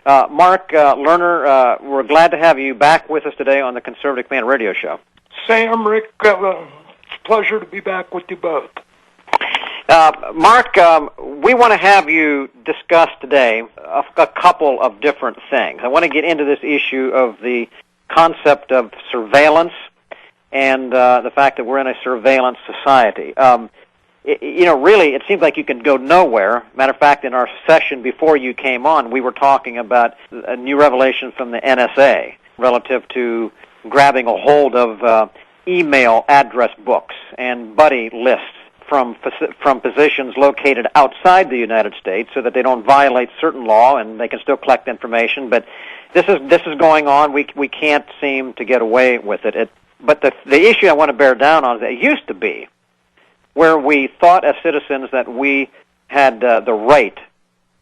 Mark Lerner, we're glad to have you back with us today on the Conservative Command Radio Show. Sam, Rick, it's a pleasure to be back with you both. Mark, we want to have you discuss today a couple of different things. I want to get into this issue of the concept of surveillance and the fact that we're in a surveillance society. Really, it seems like you can go nowhere. Matter of fact, in our session before you came on, we were talking about a new revelation from the NSA relative to grabbing a hold of email address books and buddy lists from positions located outside the United States so that they don't violate certain law and they can still collect information. But this is going on. We can't seem to get away with it. But the issue I want to bear down on is that it used to be where we thought as citizens that we had the right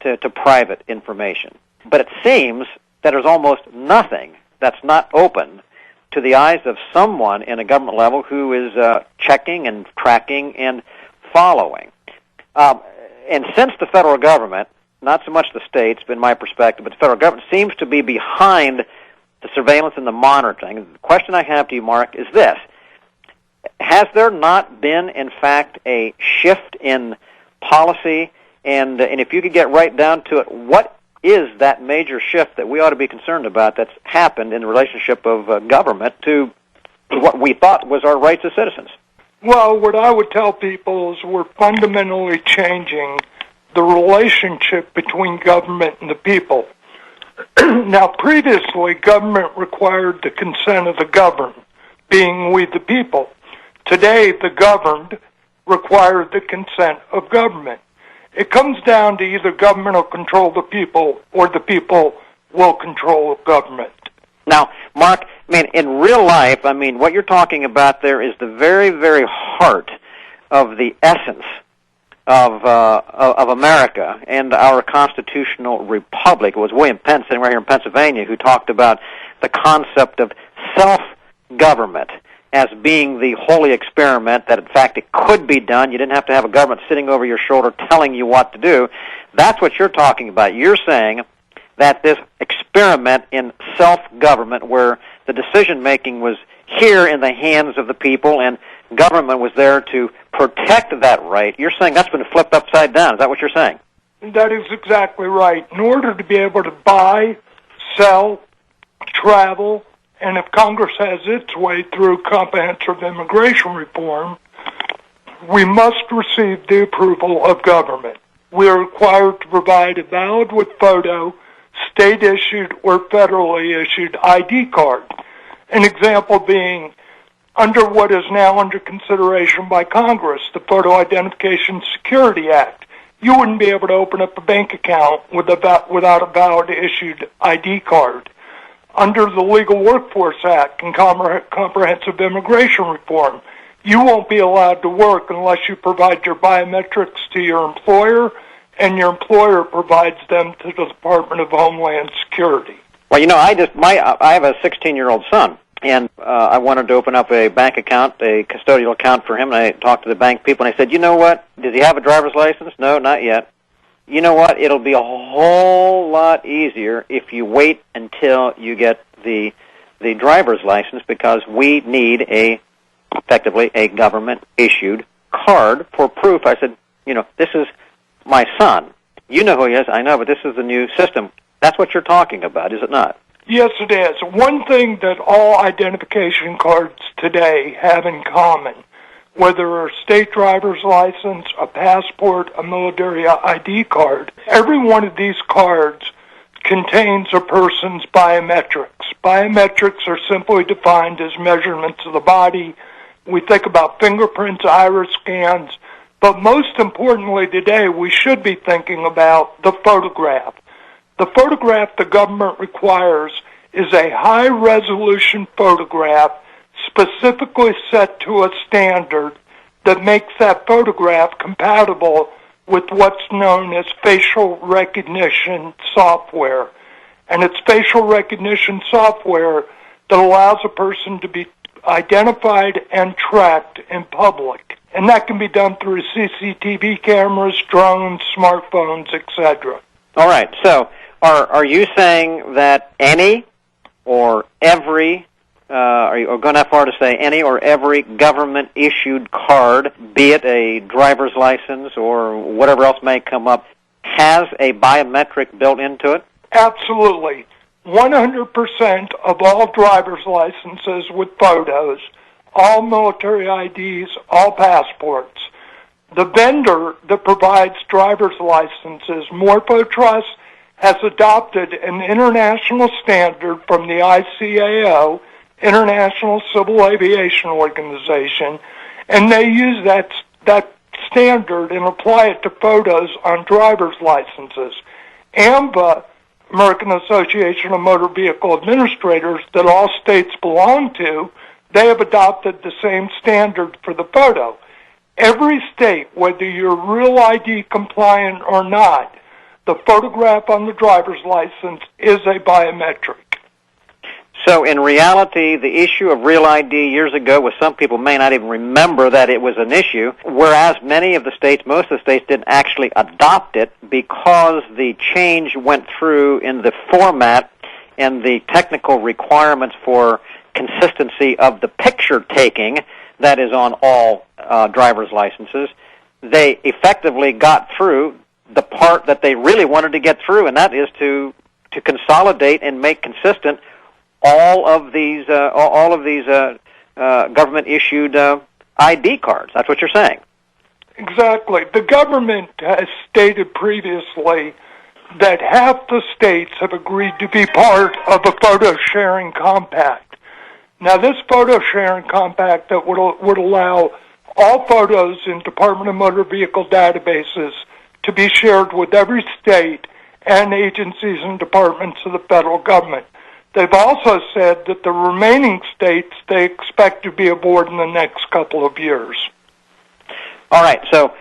to private information. But it seems that there's almost nothing that's not open to the eyes of someone in a government level who is checking and tracking and following. And since the federal government, not so much the states, in my perspective, but the federal government seems to be behind the surveillance and the monitoring, the question I have to you, Mark, is this. Has there not been, in fact, a shift in policy? And if you could get right down to it, what is that major shift that we ought to be concerned about that's happened in the relationship of government to what we thought was our rights as citizens? Well, what I would tell people is we're fundamentally changing the relationship between government and the people. Now, previously, government required the consent of the governed, being we the people. Today, the governed require the consent of government. It comes down to either government will control the people or the people will control government. Now, Mark, in real life, what you're talking about there is the very, very heart of the essence of America and our constitutional republic. It was William Penn, sitting right here in Pennsylvania, who talked about the concept of self-government as being the holy experiment, that in fact it could be done. You didn't have to have a government sitting over your shoulder telling you what to do. That's what you're talking about. You're saying that this experiment in self-government, where the decision-making was here in the hands of the people and government was there to protect that right, you're saying that's been flipped upside down. Is that what you're saying? That is exactly right. In order to be able to buy, sell, travel, and if Congress has its way through comprehensive immigration reform, we must receive the approval of government. We are required to provide a valid with photo, state-issued or federally issued ID card. An example being under what is now under consideration by Congress, the Photo Identification Security Act. You wouldn't be able to open up a bank account without a valid issued ID card. Under the Legal Workforce Act and Comprehensive Immigration Reform, you won't be allowed to work unless you provide your biometrics to your employer, and your employer provides them to the Department of Homeland Security. Well, I have a 16-year-old son, and I wanted to open up a bank account, a custodial account for him, and I talked to the bank people, and I said, you know what, does he have a driver's license? No, not yet. You know what, it'll be a whole lot easier if you wait until you get the driver's license, because we need effectively a government-issued card for proof. I said, this is my son. You know who he is, I know, but this is the new system. That's what you're talking about, is it not? Yes, it is. One thing that all identification cards today have in common, whether a state driver's license, a passport, a military ID card, every one of these cards contains a person's biometrics. Biometrics are simply defined as measurements of the body. We think about fingerprints, iris scans, but most importantly today, we should be thinking about the photograph. The photograph the government requires is a high-resolution photograph specifically set to a standard that makes that photograph compatible with what's known as facial recognition software. And it's facial recognition software that allows a person to be identified and tracked in public. And that can be done through CCTV cameras, drones, smartphones, etc. All right, so are you saying that any or every, are you going that far to say any or every government-issued card, be it a driver's license or whatever else may come up, has a biometric built into it? Absolutely. 100% of all driver's licenses with photos, all military IDs, all passports. The vendor that provides driver's licenses, MorphoTrust, has adopted an international standard from the ICAO, International Civil Aviation Organization, and they use that standard and apply it to photos on driver's licenses. AMVA, American Association of Motor Vehicle Administrators, that all states belong to, they have adopted the same standard for the photo. Every state, whether you're real ID compliant or not, the photograph on the driver's license is a biometric. So in reality, the issue of real ID years ago was some people may not even remember that it was an issue, whereas many of the states, most of the states, didn't actually adopt it because the change went through in the format and the technical requirements for consistency of the picture taking that is on all driver's licenses. They effectively got through the part that they really wanted to get through, and that is to consolidate and make consistent all of these government-issued ID cards. That's what you're saying. Exactly. The government has stated previously that half the states have agreed to be part of a photo-sharing compact. Now, this photo-sharing compact that would allow all photos in Department of Motor Vehicle databases to be shared with every state and agencies and departments of the federal government. They've also said that the remaining states they expect to be aboard in the next couple of years. All right, so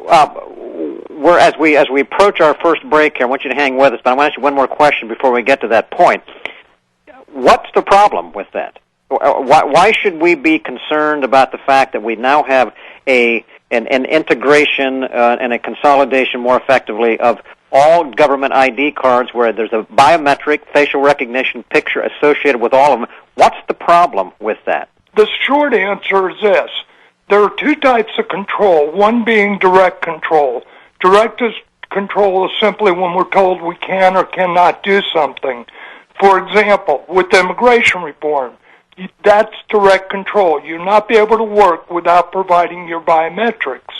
as we approach our first break here, I want you to hang with us, but I want to ask you one more question before we get to that point. What's the problem with that? Why should we be concerned about the fact that we now have an integration and a consolidation more effectively of all government ID cards where there's a biometric facial recognition picture associated with all of them? What's the problem with that? The short answer is this. There are two types of control, one being direct control. Direct control is simply when we're told we can or cannot do something. For example, with immigration reform, that's direct control. You'll not be able to work without providing your biometrics.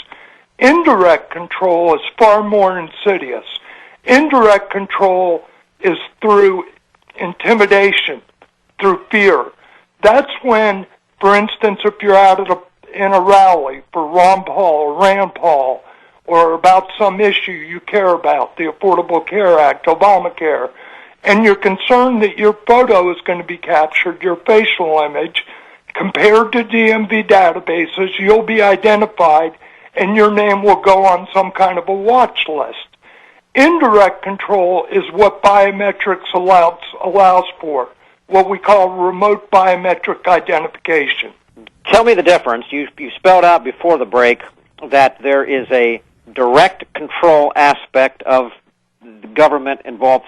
Indirect control is far more insidious. Indirect control is through intimidation, through fear. That's when, for instance, if you're out in a rally for Ron Paul or Rand Paul or about some issue you care about, the Affordable Care Act, Obamacare, and you're concerned that your photo is going to be captured, your facial image, compared to DMV databases, you'll be identified and your name will go on some kind of a watch list. Indirect control is what biometrics allows for, what we call remote biometric identification. Tell me the difference. You spelled out before the break that there is a direct control aspect of government-involved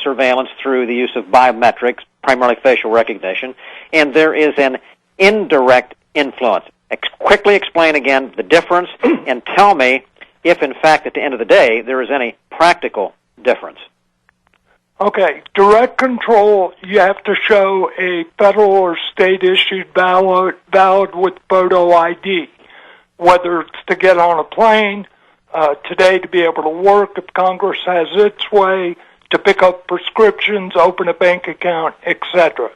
surveillance through the use of biometrics, primarily facial recognition, and there is an indirect influence. Quickly explain again the difference and tell me if, in fact, at the end of the day, there is any practical difference. Okay, direct control, you have to show a federal or state-issued valid with photo ID, whether it's to get on a plane, today to be able to work if Congress has its way, to pick up prescriptions, open a bank account, etc.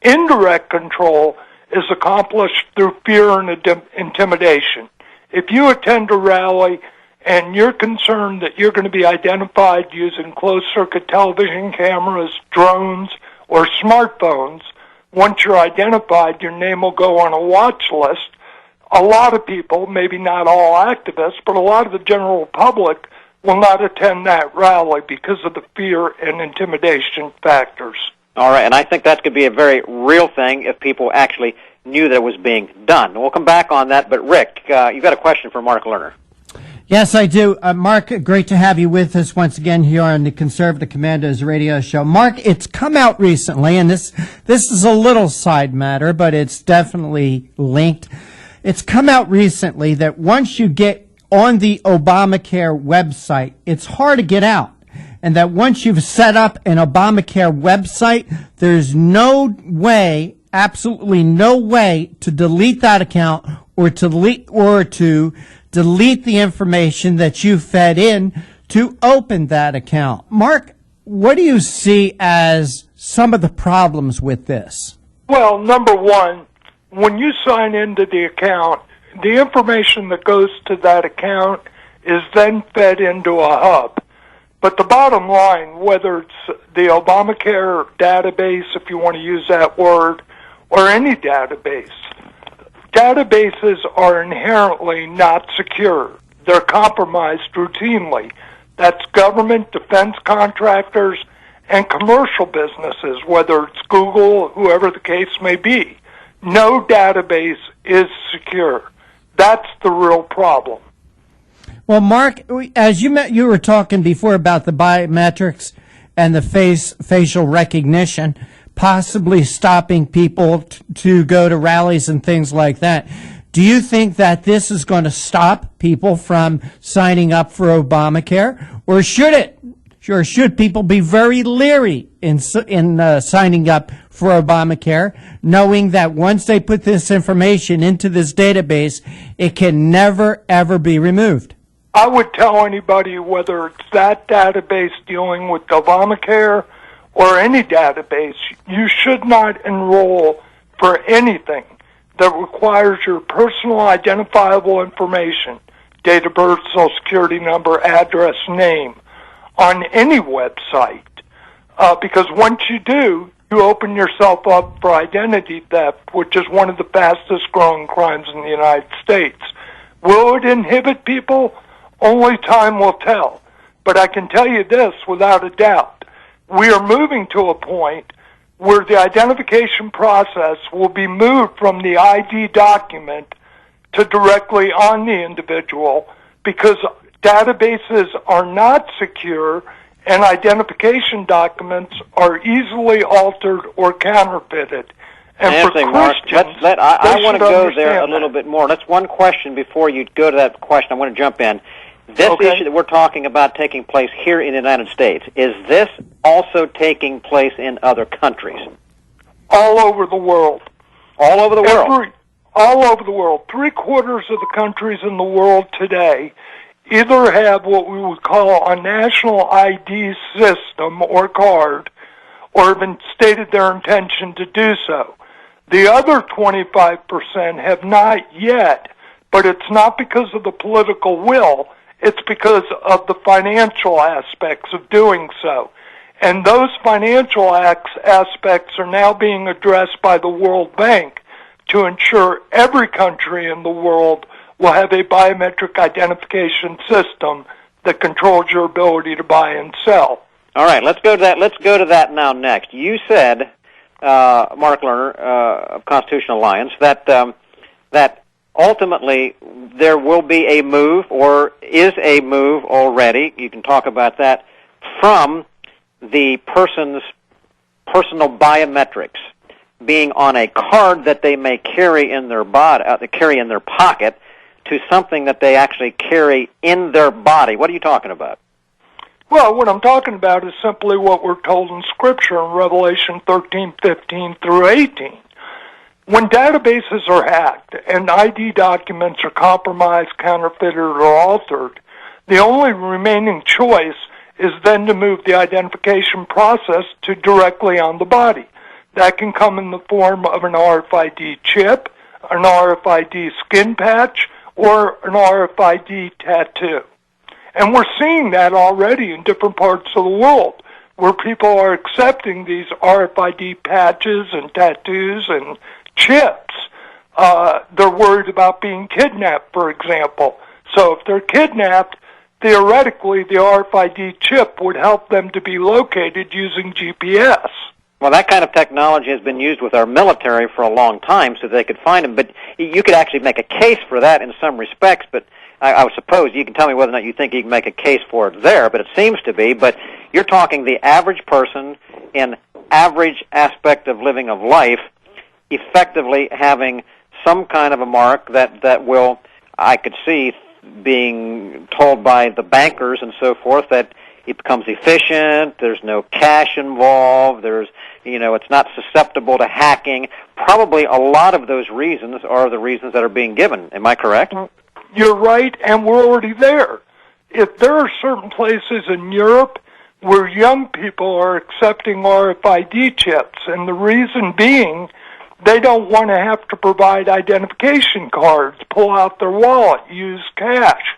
Indirect control is accomplished through fear and intimidation. If you attend a rally and you're concerned that you're going to be identified using closed-circuit television cameras, drones, or smartphones, once you're identified, your name will go on a watch list. A lot of people, maybe not all activists, but a lot of the general public will not attend that rally because of the fear and intimidation factors. All right, and I think that could be a very real thing if people actually knew that it was being done. We'll come back on that, but Rick, you've got a question for Mark Lerner. Yes, I do. Mark, great to have you with us once again here on the Conservative Commandos radio show. Mark, it's come out recently, and this is a little side matter, but it's definitely linked. It's come out recently that once you get on the Obamacare website, it's hard to get out. And that once you've set up an Obamacare website, there's no way, absolutely no way to delete that account or to delete the information that you fed in to open that account. Mark, what do you see as some of the problems with this? Well, number one, when you sign into the account, the information that goes to that account is then fed into a hub. But the bottom line, whether it's the Obamacare database, if you want to use that word, or any database, databases are inherently not secure. They're compromised routinely. That's government, defense contractors, and commercial businesses, whether it's Google, whoever the case may be. No database is secure. That's the real problem. Well, Mark, as you were talking before about the biometrics and the facial recognition, possibly stopping people to go to rallies and things like that. Do you think that this is going to stop people from signing up for Obamacare, or should it? Or should people be very leery in signing up for Obamacare, knowing that once they put this information into this database, it can never, ever be removed? I would tell anybody, whether it's that database dealing with Obamacare or any database, you should not enroll for anything that requires your personal identifiable information, date of birth, social security number, address, name, on any website. Because once you do, you open yourself up for identity theft, which is one of the fastest growing crimes in the United States. Will it inhibit people? Only time will tell. But I can tell you this without a doubt. We are moving to a point where the identification process will be moved from the ID document to directly on the individual, because databases are not secure and identification documents are easily altered or counterfeited. And Anthony, for Mark, Christians, I want to go there a little bit more. That's one question before you go to that question. I want to jump in. This issue that we're talking about taking place here in the United States, is this also taking place in other countries? All over the world. All over the world? All over the world. 3/4 of the countries in the world today either have what we would call a national ID system or card, or have stated their intention to do so. The other 25% have not yet, but it's not because of the political will. It's because of the financial aspects of doing so. And those financial aspects are now being addressed by the World Bank to ensure every country in the world will have a biometric identification system that controls your ability to buy and sell. All right, let's go to that. Let's go to that now next. You said, Mark Lerner of Constitutional Alliance, that ultimately there will be a move, or is a move already, you can talk about that, from the person's personal biometrics being on a card that they may carry in their pocket, to something that they actually carry in their body. What are you talking about? Well, what I'm talking about is simply what we're told in Scripture in Revelation 13:15 through 18. When databases are hacked and ID documents are compromised, counterfeited, or altered, the only remaining choice is then to move the identification process to directly on the body. That can come in the form of an RFID chip, an RFID skin patch, or an RFID tattoo. And we're seeing that already in different parts of the world, where people are accepting these RFID patches and tattoos and chips. They're worried about being kidnapped, for example. So if they're kidnapped, theoretically the RFID chip would help them to be located using GPS. Well, that kind of technology has been used with our military for a long time so they could find them. But you could actually make a case for that in some respects. But I suppose you can tell me whether or not you think you can make a case for it there, but it seems to be. But you're talking the average person in average aspect of living of life effectively having some kind of a mark that will, I could see being told by the bankers and so forth that it becomes efficient, there's no cash involved, it's not susceptible to hacking. Probably a lot of those reasons are the reasons that are being given. Am I correct? You're right, and we're already there. If there are certain places in Europe where young people are accepting RFID chips, and the reason being they don't want to have to provide identification cards, pull out their wallet, use cash.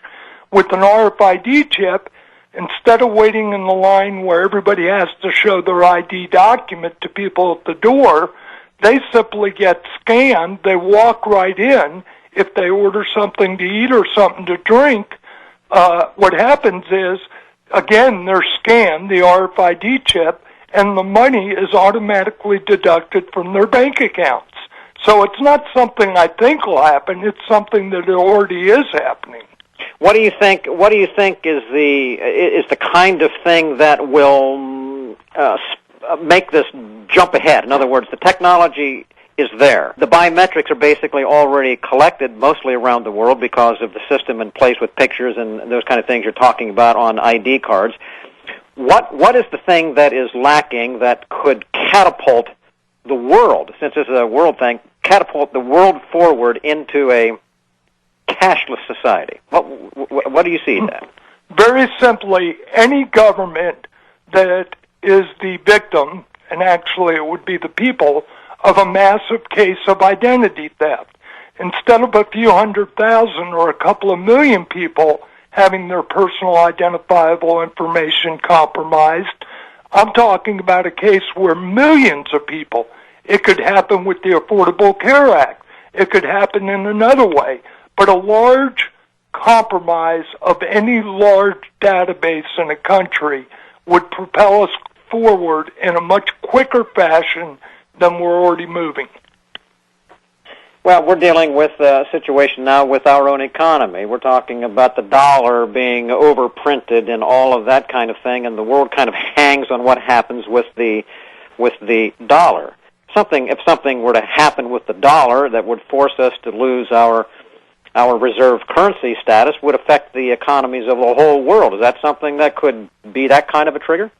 With an RFID chip, instead of waiting in the line where everybody has to show their ID document to people at the door, they simply get scanned, they walk right in. If they order something to eat or something to drink, what happens is, again, they're scanned, the RFID chip, and the money is automatically deducted from their bank accounts. So it's not something I think will happen, it's something that already is happening. What do you think is the kind of thing that will make this jump ahead? In other words, the technology is there. The biometrics are basically already collected mostly around the world because of the system in place with pictures and those kind of things you're talking about on ID cards. What is the thing that is lacking that could catapult the world, since this is a world thing, catapult the world forward into a cashless society? What do you see in that? Very simply, any government that is the victim, and actually it would be the people, of a massive case of identity theft. Instead of a few 100,000 or a couple of million people having their personal identifiable information compromised, I'm talking about a case where millions of people, it could happen with the Affordable Care Act, it could happen in another way, but a large compromise of any large database in a country would propel us forward in a much quicker fashion than we're already moving. Well, we're dealing with a situation now with our own economy. We're talking about the dollar being overprinted and all of that kind of thing, and the world kind of hangs on what happens with the dollar. If something were to happen with the dollar that would force us to lose our reserve currency status, would affect the economies of the whole world. Is that something that could be that kind of a trigger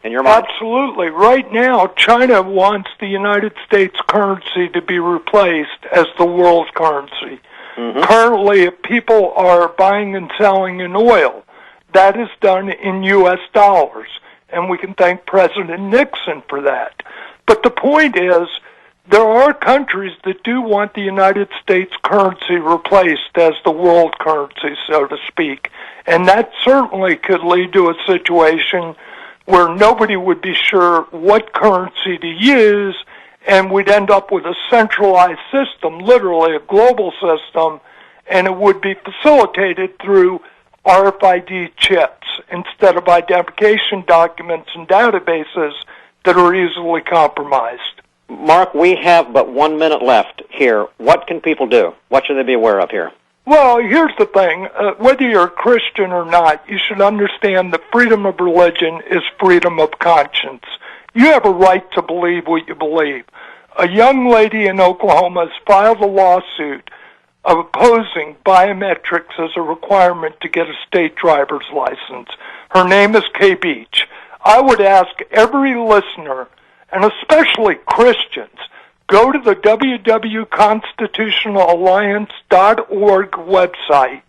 in your mind? Absolutely. Right now, China wants the United States currency to be replaced as the world's currency. Mm-hmm. Currently, if people are buying and selling in oil, that is done in U.S. dollars, and we can thank President Nixon for that. But the point is, there are countries that do want the United States currency replaced as the world currency, so to speak, and that certainly could lead to a situation where nobody would be sure what currency to use, and we'd end up with a centralized system, literally a global system, and it would be facilitated through RFID chips instead of identification documents and databases that are easily compromised. Mark, we have but 1 minute left here. What can people do? What should they be aware of here? Well, here's the thing. Whether you're a Christian or not, you should understand that freedom of religion is freedom of conscience. You have a right to believe what you believe. A young lady in Oklahoma has filed a lawsuit opposing biometrics as a requirement to get a state driver's license. Her name is Kay Beach. I would ask every listener, and especially Christians, go to the www.constitutionalalliance.org website,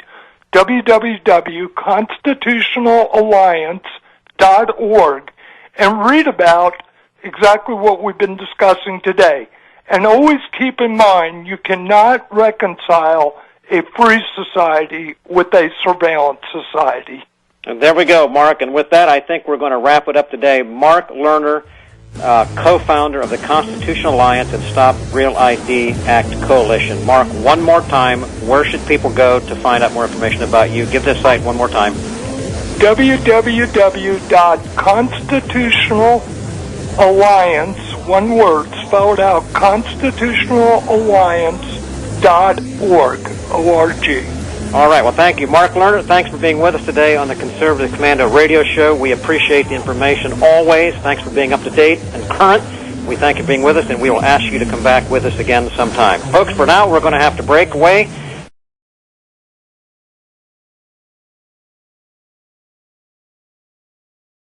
www.constitutionalalliance.org, and read about exactly what we've been discussing today. And always keep in mind, you cannot reconcile a free society with a surveillance society. And there we go, Mark. And with that, I think we're going to wrap it up today. Mark Lerner, co-founder of the Constitutional Alliance and Stop Real ID Act Coalition. Mark, one more time, where should people go to find out more information about you? Give this site one more time. www.constitutionalalliance, one word, spelled out, constitutionalalliance.org, O-R-G. All right. Well, thank you. Mark Lerner, thanks for being with us today on the Conservative Commando radio show. We appreciate the information always. Thanks for being up to date and current. We thank you for being with us, and we will ask you to come back with us again sometime. Folks, for now, we're going to have to break away.